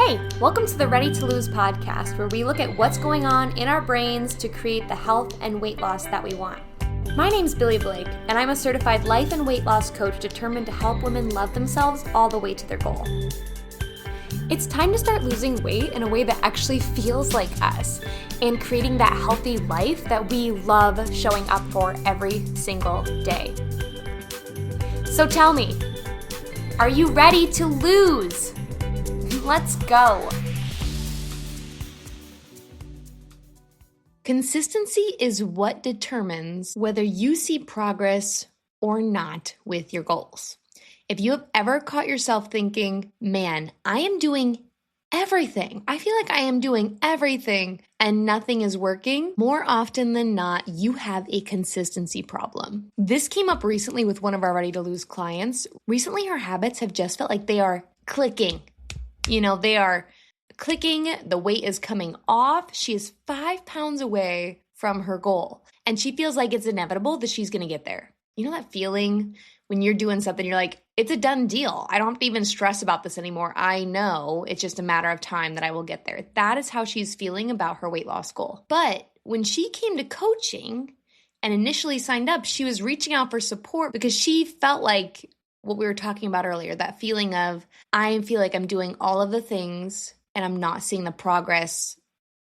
Hey, welcome to the Ready to Lose podcast, where we look at what's going on in our brains to create the health and weight loss that we want. My name's Billy Blake, and I'm a certified life and weight loss coach determined to help women love themselves all the way to their goal. It's time to start losing weight in a way that actually feels like us and creating that healthy life that we love showing up for every single day. So tell me, are you ready to lose? Let's go. Consistency is what determines whether you see progress or not with your goals. If you have ever caught yourself thinking, man, I am doing everything. I feel like I am doing everything and nothing is working. More often than not, you have a consistency problem. This came up recently with one of our Ready to Lose clients. Recently, her habits have just felt like they are clicking. They are clicking, the weight is coming off. She is 5 pounds away from her goal, and she feels like it's inevitable that she's gonna get there. You know that feeling when you're doing something, you're like, it's a done deal. I don't have to even stress about this anymore. I know it's just a matter of time that I will get there. That is how she's feeling about her weight loss goal. But when she came to coaching and initially signed up, she was reaching out for support because she felt like what we were talking about earlier, that feeling of, I feel like I'm doing all of the things and I'm not seeing the progress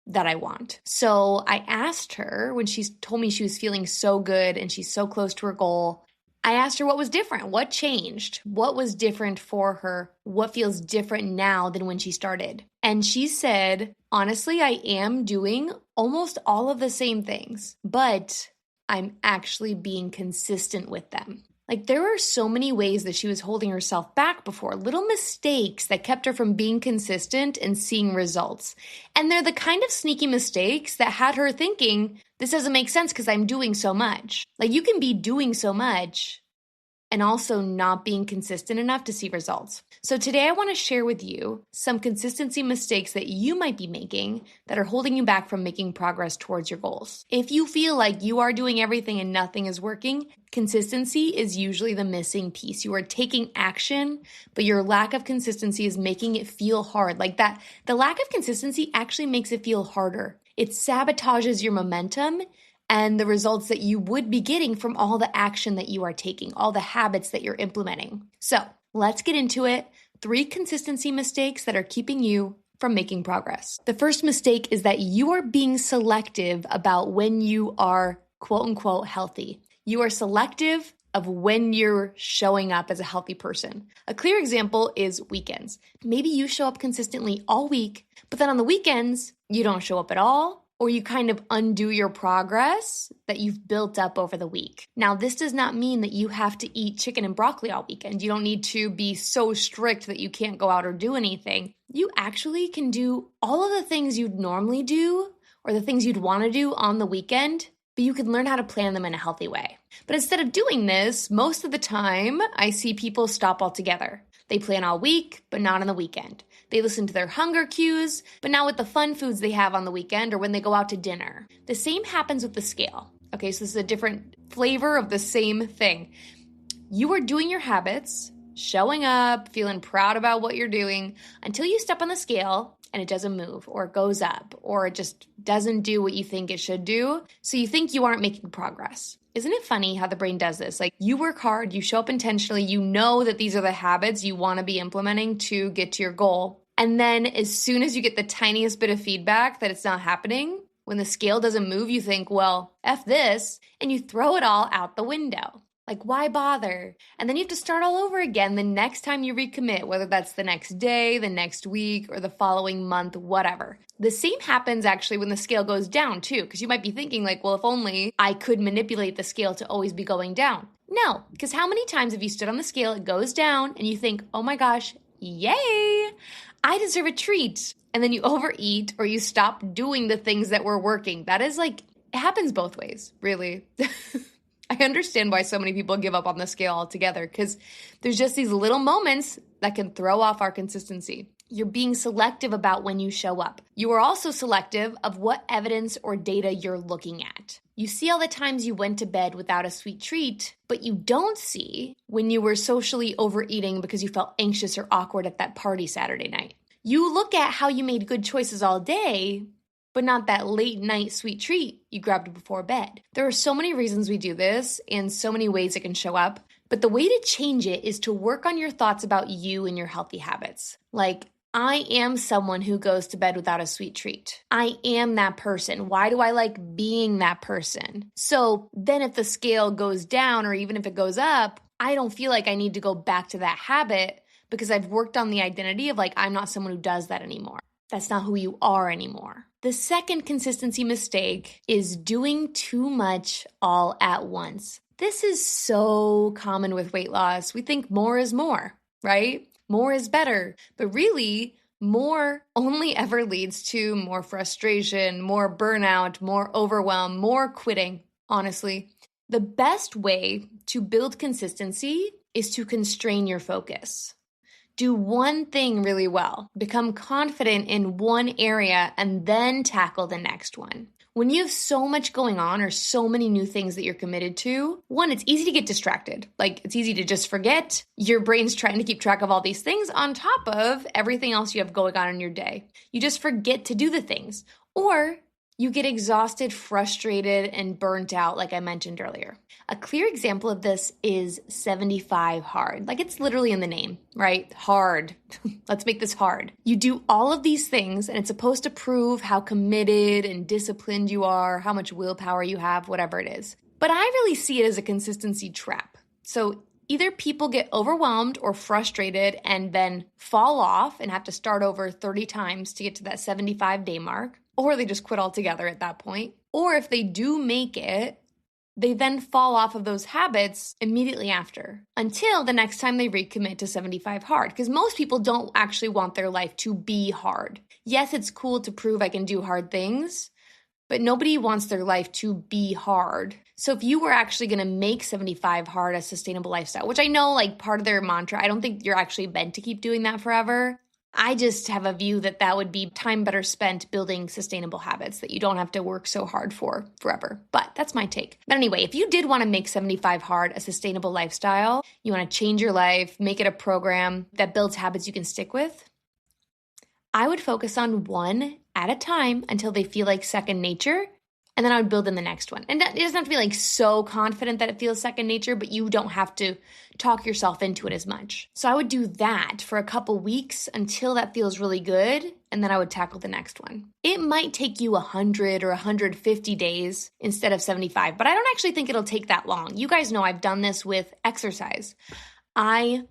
that I want. So I asked her, when she told me she was feeling so good and she's so close to her goal, I asked her what was different, what changed, what was different for her, what feels different now than when she started. And she said, honestly, I am doing almost all of the same things, but I'm actually being consistent with them. Like, there were so many ways that she was holding herself back before, little mistakes that kept her from being consistent and seeing results. And they're the kind of sneaky mistakes that had her thinking, this doesn't make sense because I'm doing so much. Like, you can be doing so much and also not being consistent enough to see results. So today I want to share with you some consistency mistakes that you might be making that are holding you back from making progress towards your goals. If you feel like you are doing everything and nothing is working, consistency is usually the missing piece. You are taking action, but your lack of consistency is making it feel hard. Like that, the lack of consistency actually makes it feel harder. It sabotages your momentum and the results that you would be getting from all the action that you are taking, all the habits that you're implementing. So let's get into it. 3 consistency mistakes that are keeping you from making progress. The first mistake is that you are being selective about when you are quote unquote healthy. You are selective of when you're showing up as a healthy person. A clear example is weekends. Maybe you show up consistently all week, but then on the weekends, you don't show up at all, or you kind of undo your progress that you've built up over the week. Now, this does not mean that you have to eat chicken and broccoli all weekend. You don't need to be so strict that you can't go out or do anything. You actually can do all of the things you'd normally do or the things you'd want to do on the weekend, but you can learn how to plan them in a healthy way. But instead of doing this, most of the time, I see people stop altogether. They plan all week, but not on the weekend. They listen to their hunger cues, but not with the fun foods they have on the weekend or when they go out to dinner. The same happens with the scale. Okay, so this is a different flavor of the same thing. You are doing your habits, showing up, feeling proud about what you're doing until you step on the scale and it doesn't move or it goes up or it just doesn't do what you think it should do. So you think you aren't making progress. Isn't it funny how the brain does this? Like, you work hard, you show up intentionally, you know that these are the habits you want to be implementing to get to your goal. And then as soon as you get the tiniest bit of feedback that it's not happening, when the scale doesn't move, you think, well, F this, and you throw it all out the window. Like, why bother? And then you have to start all over again the next time you recommit, whether that's the next day, the next week, or the following month, whatever. The same happens actually when the scale goes down too, because you might be thinking like, well, if only I could manipulate the scale to always be going down. No, because how many times have you stood on the scale, it goes down, and you think, oh my gosh, yay, I deserve a treat. And then you overeat or you stop doing the things that were working. That is like, it happens both ways, really. I understand why so many people give up on the scale altogether, because there's just these little moments that can throw off our consistency. You're being selective about when you show up. You are also selective of what evidence or data you're looking at. You see all the times you went to bed without a sweet treat, but you don't see when you were socially overeating because you felt anxious or awkward at that party Saturday night. You look at how you made good choices all day, but not that late night sweet treat you grabbed before bed. There are so many reasons we do this and so many ways it can show up, but the way to change it is to work on your thoughts about you and your healthy habits. Like, I am someone who goes to bed without a sweet treat. I am that person. Why do I like being that person? So then if the scale goes down or even if it goes up, I don't feel like I need to go back to that habit because I've worked on the identity of like, I'm not someone who does that anymore. That's not who you are anymore. The second consistency mistake is doing too much all at once. This is so common with weight loss. We think more is more, right? More is better. But really, more only ever leads to more frustration, more burnout, more overwhelm, more quitting, honestly. The best way to build consistency is to constrain your focus. Do one thing really well, become confident in one area, and then tackle the next one. When you have so much going on or so many new things that you're committed to, one, it's easy to get distracted. Like, it's easy to just forget. Your brain's trying to keep track of all these things on top of everything else you have going on in your day. You just forget to do the things. Or you get exhausted, frustrated, and burnt out, like I mentioned earlier. A clear example of this is 75 hard. Like, it's literally in the name, right? Hard. Let's make this hard. You do all of these things, and it's supposed to prove how committed and disciplined you are, how much willpower you have, whatever it is. But I really see it as a consistency trap. So either people get overwhelmed or frustrated and then fall off and have to start over 30 times to get to that 75-day mark, or they just quit altogether at that point. Or if they do make it, they then fall off of those habits immediately after until the next time they recommit to 75 hard. Because most people don't actually want their life to be hard. Yes, it's cool to prove I can do hard things, but nobody wants their life to be hard. So if you were actually going to make 75 hard a sustainable lifestyle, which I know like part of their mantra, I don't think you're actually meant to keep doing that forever. I just have a view that that would be time better spent building sustainable habits that you don't have to work so hard for forever. But that's my take. But anyway, if you did want to make 75 hard a sustainable lifestyle, you want to change your life, make it a program that builds habits you can stick with, I would focus on one at a time until they feel like second nature. And then I would build in the next one. And it doesn't have to be like so confident that it feels second nature, but you don't have to talk yourself into it as much. So I would do that for a couple weeks until that feels really good. And then I would tackle the next one. It might take you 100 or 150 days instead of 75, but I don't actually think it'll take that long. You guys know I've done this with exercise. I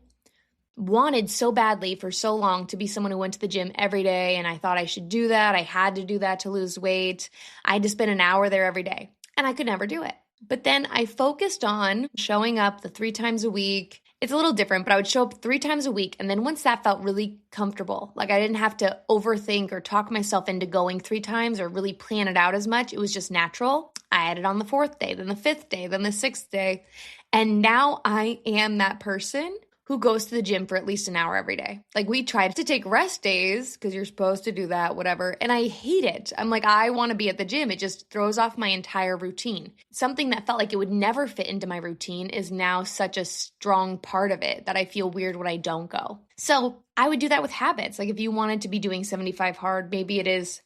wanted so badly for so long to be someone who went to the gym every day, and I thought I should do that. I had to do that to lose weight. I had to spend an hour there every day, and I could never do it. But then I focused on showing up the 3 times a week. It's a little different, but I would show up 3 times a week, and then once that felt really comfortable, like I didn't have to overthink or talk myself into going 3 times or really plan it out as much. It was just natural. I added on the 4th day, then the 5th day, then the 6th day, and now I am that person who goes to the gym for at least an hour every day. Like, we tried to take rest days because you're supposed to do that, whatever. And I hate it. I'm like, I want to be at the gym. It just throws off my entire routine. Something that felt like it would never fit into my routine is now such a strong part of it that I feel weird when I don't go. So I would do that with habits. Like, if you wanted to be doing 75 hard, maybe it is,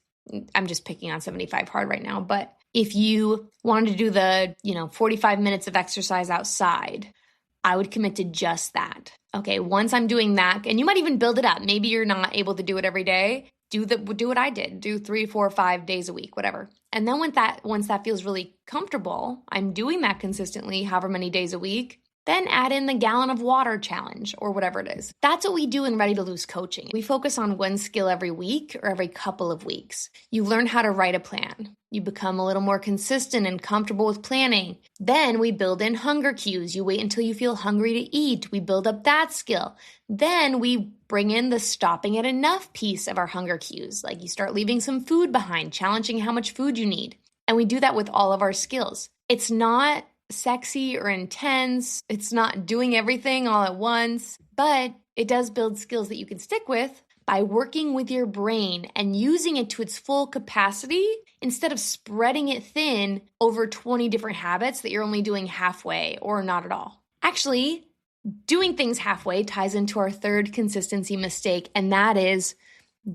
I'm just picking on 75 hard right now, but if you wanted to do the, 45 minutes of exercise outside, I would commit to just that. Okay, once I'm doing that, and you might even build it up. Maybe you're not able to do it every day. Do what I did. Do 3, 4, 5 days a week, whatever. And then once that feels really comfortable, I'm doing that consistently, however many days a week, then add in the gallon of water challenge or whatever it is. That's what we do in Ready to Lose coaching. We focus on one skill every week or every couple of weeks. You learn how to write a plan. You become a little more consistent and comfortable with planning. Then we build in hunger cues. You wait until you feel hungry to eat. We build up that skill. Then we bring in the stopping at enough piece of our hunger cues. Like, you start leaving some food behind, challenging how much food you need. And we do that with all of our skills. It's not sexy or intense. It's not doing everything all at once, but it does build skills that you can stick with by working with your brain and using it to its full capacity instead of spreading it thin over 20 different habits that you're only doing halfway or not at all. Actually, doing things halfway ties into our third consistency mistake, and that is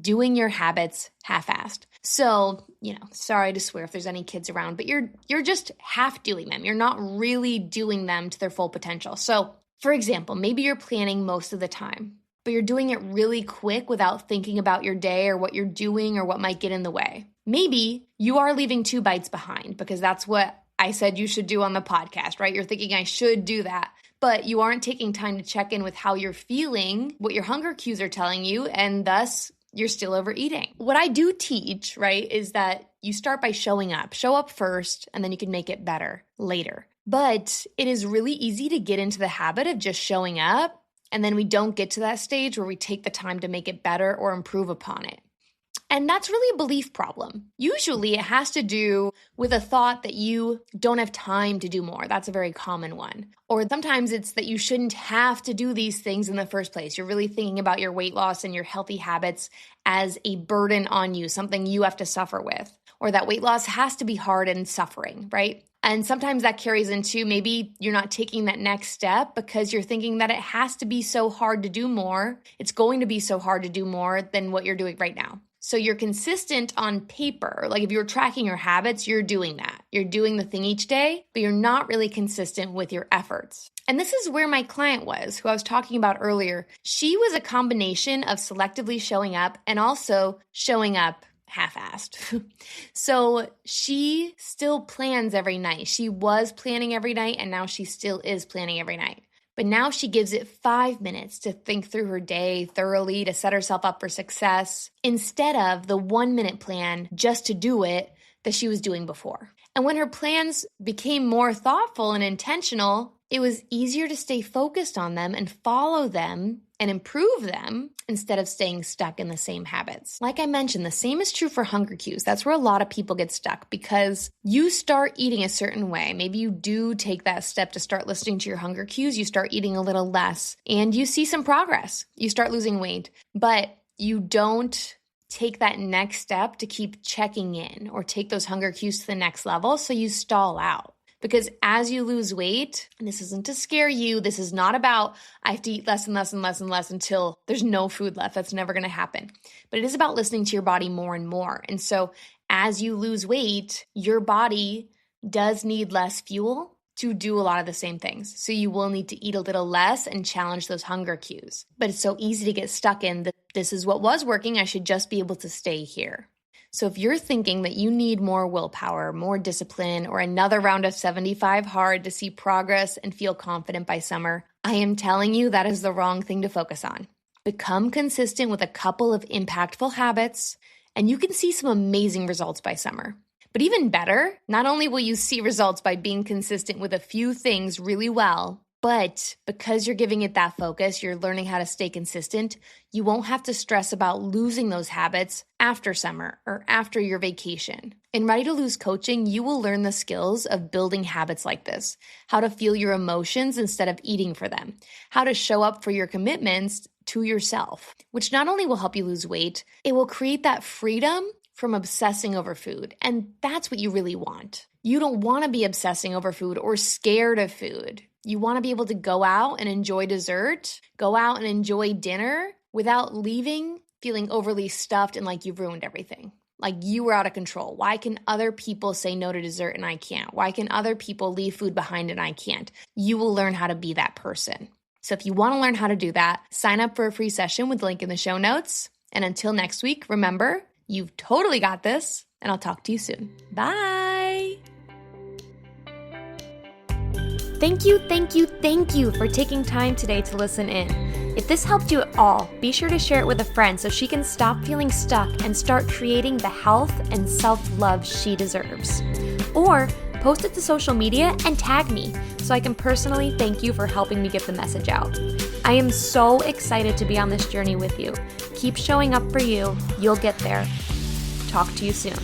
doing your habits half-assed. So, sorry to swear if there's any kids around, but you're just half doing them. You're not really doing them to their full potential. So, for example, maybe you're planning most of the time, but you're doing it really quick without thinking about your day or what you're doing or what might get in the way. Maybe you are leaving 2 bites behind because that's what I said you should do on the podcast, right? You're thinking I should do that, but you aren't taking time to check in with how you're feeling, what your hunger cues are telling you, and thus you're still overeating. What I do teach, right, is that you start by showing up. Show up first, and then you can make it better later. But it is really easy to get into the habit of just showing up, and then we don't get to that stage where we take the time to make it better or improve upon it. And that's really a belief problem. Usually it has to do with a thought that you don't have time to do more. That's a very common one. Or sometimes it's that you shouldn't have to do these things in the first place. You're really thinking about your weight loss and your healthy habits as a burden on you, something you have to suffer with. Or that weight loss has to be hard and suffering, right? And sometimes that carries into maybe you're not taking that next step because you're thinking that it has to be so hard to do more. It's going to be so hard to do more than what you're doing right now. So you're consistent on paper. Like if you're tracking your habits, you're doing that. You're doing the thing each day, but you're not really consistent with your efforts. And this is where my client was, who I was talking about earlier. She was a combination of selectively showing up and also showing up half-assed. So she still plans every night. She was planning every night, and now she still is planning every night. But now she gives it 5 minutes to think through her day thoroughly, to set herself up for success, instead of the 1-minute plan just to do it that she was doing before. And when her plans became more thoughtful and intentional, it was easier to stay focused on them and follow them and improve them instead of staying stuck in the same habits. Like I mentioned, the same is true for hunger cues. That's where a lot of people get stuck because you start eating a certain way. Maybe you do take that step to start listening to your hunger cues. You start eating a little less and you see some progress. You start losing weight, but you don't take that next step to keep checking in or take those hunger cues to the next level. So you stall out. Because as you lose weight, and this isn't to scare you, this is not about I have to eat less and less and less and less until there's no food left. That's never going to happen. But it is about listening to your body more and more. And so as you lose weight, your body does need less fuel to do a lot of the same things. So you will need to eat a little less and challenge those hunger cues. But it's so easy to get stuck in that this is what was working. I should just be able to stay here. So if you're thinking that you need more willpower, more discipline, or another round of 75 hard to see progress and feel confident by summer, I am telling you that is the wrong thing to focus on. Become consistent with a couple of impactful habits, and you can see some amazing results by summer. But even better, not only will you see results by being consistent with a few things really well, but because you're giving it that focus, you're learning how to stay consistent, you won't have to stress about losing those habits after summer or after your vacation. In Ready to Lose coaching, you will learn the skills of building habits like this, how to feel your emotions instead of eating for them, how to show up for your commitments to yourself, which not only will help you lose weight, it will create that freedom from obsessing over food. And that's what you really want. You don't want to be obsessing over food or scared of food. You want to be able to go out and enjoy dessert, go out and enjoy dinner without leaving feeling overly stuffed and like you've ruined everything. Like you were out of control. Why can other people say no to dessert and I can't? Why can other people leave food behind and I can't? You will learn how to be that person. So if you want to learn how to do that, sign up for a free session with the link in the show notes. And until next week, remember, you've totally got this, and I'll talk to you soon. Bye. Thank you for taking time today to listen in. If this helped you at all, be sure to share it with a friend so she can stop feeling stuck and start creating the health and self-love she deserves. Or post it to social media and tag me so I can personally thank you for helping me get the message out. I am so excited to be on this journey with you. Keep showing up for you. You'll get there. Talk to you soon.